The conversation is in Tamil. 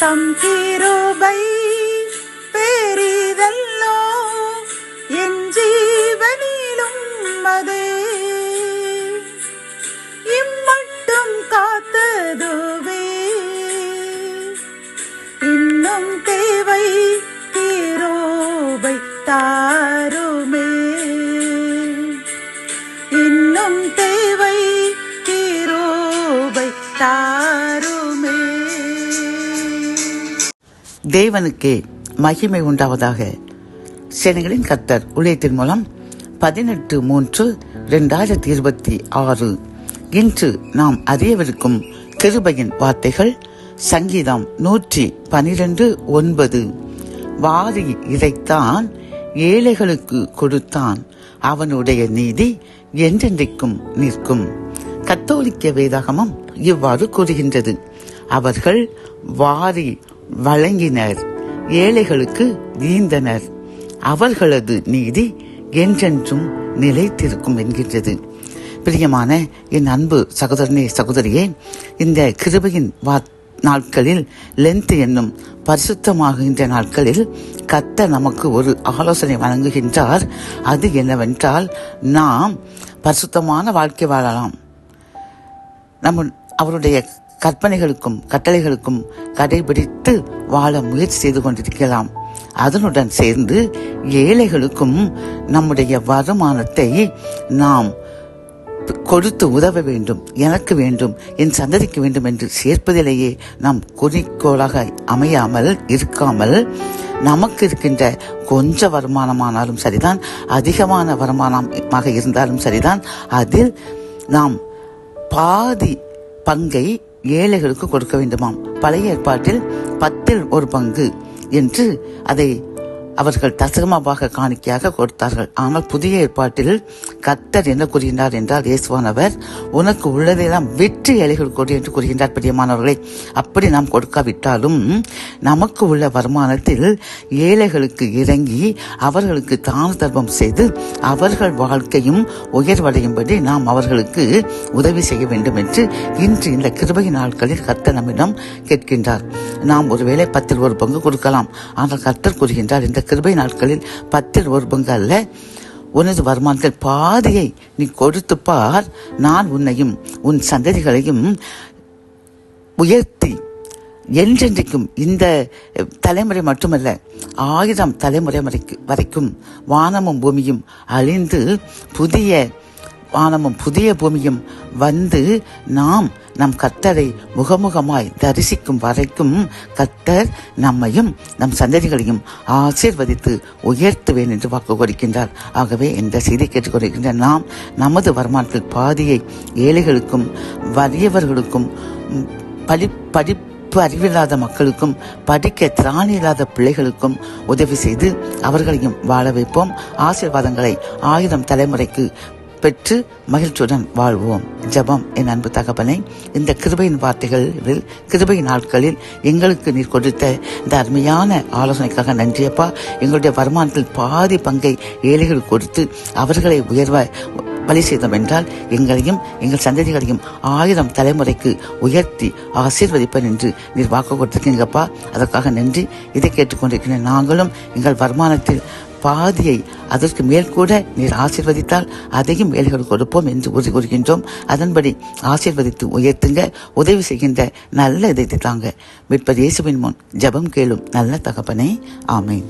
தம் கிருபை பெரிதல்லோ என் ஜீவனிலும் அதே இம்மட்டும் காத்ததுவே இன்னும் தேவை கிருபை தாருமே இன்னும் தேவை கிருபை தாருமே. தேவனுக்கே மகிமை உண்டாவதாக. சேனைகளின் கர்த்தர் ஊழியத்தின் மூலம் 18/3/2026 இன்று நாம் அறியவிருக்கும் கிருபையின் வார்த்தைகள் சங்கீதம் 112:9. வாரி இறைத்தான், ஏழைகளுக்கு கொடுத்தான், அவனுடைய நீதி என்றென்றைக்கும் நிற்கும். கத்தோலிக்க வேதாகமம் இவ்வாறு கூறுகின்றது. அவர்கள் வாரி வழங்கினர், ஏழைகளுக்கு ஈந்தனர், அவர்களது நீதி என்றென்றும் நிலைத்திருக்கும் என்கின்றது. பிரியமான என் அன்பு சகோதரனே சகோதரியே, இந்த கிருபையின் நாட்களில் லென்த் என்னும் பரிசுத்தமாகின்ற நாட்களில் கர்த்தர் நமக்கு ஒரு ஆலோசனை வழங்குகின்றார். அது என்னவென்றால், நாம் பரிசுத்தமான வாழ்க்கை வாழலாம். அவருடைய கற்பனைகளுக்கும் கட்டளைகளுக்கும் கடைபிடித்து வாழ முயற்சி செய்து கொண்டிருக்கலாம். அதனுடன் சேர்ந்து ஏழைகளுக்கும் நம்முடைய வருமானத்தை நாம் கொடுத்து உதவ வேண்டும், எனக்கு வேண்டும், என் சந்ததிக்கு வேண்டும் என்று சேர்ப்பதிலேயே நாம் குறிக்கோளாக அமையாமல் இருக்காமல், நமக்கு இருக்கின்ற கொஞ்ச வருமானமானாலும் சரிதான், அதிகமான வருமானமாக இருந்தாலும் சரிதான், அதில் நாம் பாதி பங்கை ஏழைகளுக்கு கொடுக்க வேண்டுமாம். பழைய ஏற்பாட்டில் 1/10 என்று அதை அவர்கள் தசமமாக காணிக்கையாக கொடுத்தார்கள். ஆனால் புதிய ஏற்பாட்டில் கர்த்தர் என்ன கூறுகின்றார் என்றால், இயேசுவானவர் உனக்கு உள்ளதையெல்லாம் விற்று ஏழைகள் கொடு என்று கூறுகின்றார். பிரியமானவர்களை, அப்படி நாம் கொடுக்காவிட்டாலும் நமக்கு உள்ள வருமானத்தில் ஏழைகளுக்கு இறங்கி அவர்களுக்கு தான தர்மம் செய்து அவர்கள் வாழ்க்கையும் உயர்வடையும்படி நாம் அவர்களுக்கு உதவி செய்ய வேண்டும் என்று இன்று இந்த கிருபை நாட்களில் கர்த்தர் நம்மிடம் கேட்கின்றார். நாம் ஒருவேளை 1/10 கொடுக்கலாம். ஆனால் கர்த்தர் கூறுகின்றார், இந்த கிருபை நாட்களில் 1/10 அல்ல, உனது வருமானத்தில் பாதியை நீ கொடுத்து பார், நான் உன்னையும் உன் சந்ததிகளையும் உயர்த்தி என்றென்றைக்கும், இந்த தலைமுறை மட்டுமல்ல 1000 தலைமுறை வரைக்கும் வானமும் பூமியும் அழிந்து புதிய வானமும் புதிய பூமியும் வந்து நாம் நம் கர்த்தரை முகமுகமாய் தரிசிக்கும் வரைக்கும் கர்த்தர் நம்மையும் நம் சந்ததிகளையும் ஆசீர்வதித்து உயர்த்துவேன் என்று வாக்கு கொடுக்கின்றார். ஆகவே இந்த செய்தி கேட்டுக்கொண்டிருக்கின்ற நாம் நமது வருமானத்தில் பாதியை ஏழைகளுக்கும் வறியவர்களுக்கும் படிப்பு அறிவில்லாத மக்களுக்கும் படிக்க திராணி இல்லாத பிள்ளைகளுக்கும் உதவி செய்து அவர்களையும் வாழ வைப்போம். ஆசீர்வாதங்களை 1000 தலைமுறைக்கு பெற்று மகிழ்ச்சியுடன் வாழ்வோம். ஜெபம். என் அன்பு தகப்பனே, இந்த கிருபையின் வார்த்தைகளில் கிருபையின் நாட்களில் எங்களுக்கு நீர் கொடுத்த இந்த அருமையான ஆலோசனைக்காக நன்றியப்பா. எங்களுடைய வருமானத்தில் பாதி பங்கை ஏழைகள் கொடுத்து அவர்களை உயர்வ வழி செய்தோம் என்றால் எங்களையும் எங்கள் சந்ததிகளையும் 1000 தலைமுறைக்கு உயர்த்தி ஆசீர்வதிப்பேன் என்று நீர் வாக்கு கொடுத்திருக்கீங்கப்பா. அதற்காக நன்றி. இதை கேட்டுக்கொண்டிருக்கிற நாங்களும் எங்கள் வருமானத்தில் பாதியை அதற்கு மேல் கூட நீர் ஆசீர்வதித்தால் அதையும் ஏழைகள் கொடுப்போம் என்று உறுதி கூறுகின்றோம். அதன்படி ஆசீர்வதித்து உயர்த்துங்க, உதவி செய்கின்ற நல்ல இதயத்தை தாங்க. மீட்பர் இயேசுவின் முன் ஜெபம் கேளும் நல்ல தகப்பனே. ஆமேன்.